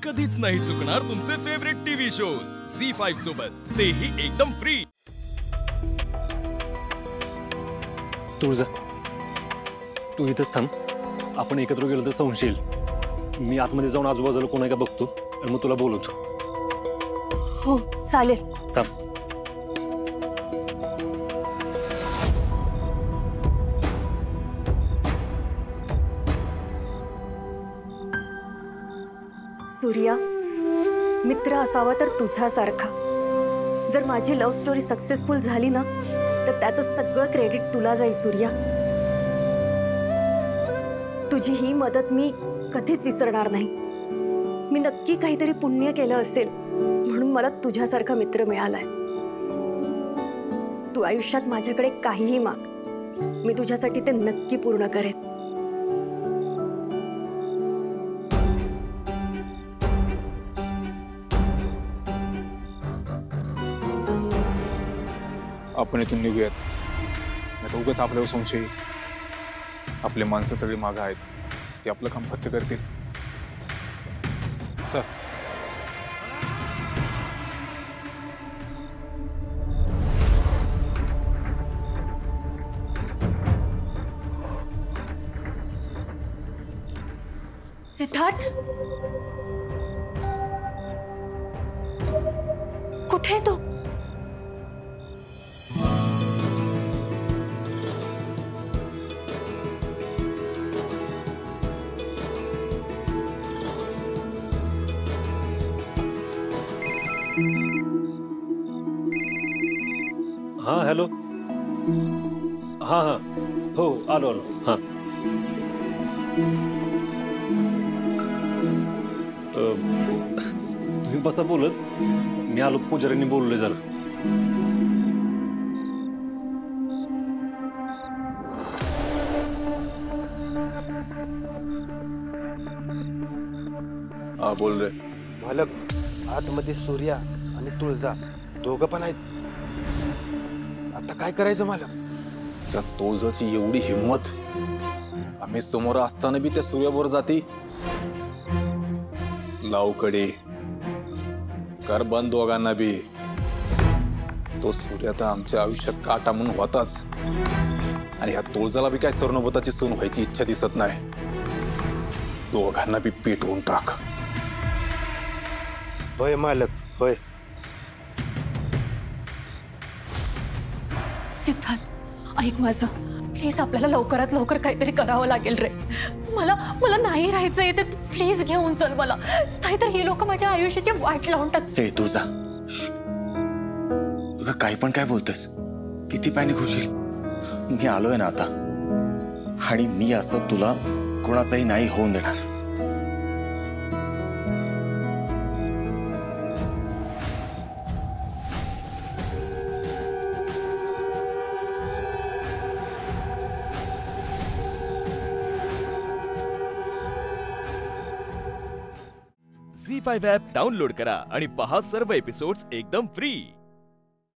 कधीच नाही चुकणार तुमचे फेवरेट टीव्ही शोज झी5 सोबत, तेही एकदम फ्री। तू इथंच थांब, आपण एकत्र गेलो तर संशय येईल। मी आतमध्ये जाऊन आजूबाजूला कोण आहे का बघतो आणि मग तुला बोलवतो। हो चालेल। थांब। सूर्या, मित्र असावा तर तुझ्यासारखा। जर माझी लव्ह स्टोरी सक्सेसफुल झाली ना तर त्याचं सगळं क्रेडिट तुला जाईल सूर्या। तुझी ही मदत मी कधीच विसरणार नाही। मी नक्की काहीतरी पुण्य केलं असेल म्हणून मला तुझ्यासारखा मित्र मिळालाय। तू आयुष्यात माझ्याकडे काहीही माग, मी तुझ्यासाठी ते नक्की पूर्ण करेन। आपण इथून निघूयात, नाही तर उगाच आपल्यावर संशय येईल। आपले माणसं सगळी मागं आहेत, ते आपलं काम फत्ते करतील। चल। सिद्धार्थ, कुठे आहे तो? हाँ हेलो। हाँ हाँ हो आलो आलो। हाँ तुम्ही बसा बोलत, मी आलो। पुजाऱ्यांनी बोलले जरा। हा बोल रे। मालक, आतमध्ये सूर्या आणि तुळजा दोघं पण आहेत। आता काय करायचं मालक? त्या तुळजाची एवढी हिम्मत, आम्ही समोर असताना बी त्या सूर्यावर जाती। लावकडे कर बंद दोघांना बी। तो सूर्य तर आमच्या आयुष्यात काटा म्हणून होताच, आणि ह्या तुळजाला बी काय स्वर्णभूताची सून व्हायची इच्छा दिसत नाही। दोघांना बी पेटवून टाक। होय मालक, होय। सिद्धार्थ, ऐक माझं, प्लीज आपल्याला लवकरात लवकर काहीतरी करावं लागेल रे। मला नाही राहायचंय, ते प्लीज घेऊन चल मला, नाहीतर ही लोक माझ्या आयुष्याची वाट लावून टाकतील। हे तुळजा, काही पण काय बोलतेस? किती पॅनिक होशील? मी आलोय ना आता, आणि मी असं तुला कोणाचाही नाही होऊन देणार। झी5 ॲप डाउनलोड करा आणि पहा सर्व एपिसोड्स एकदम फ्री।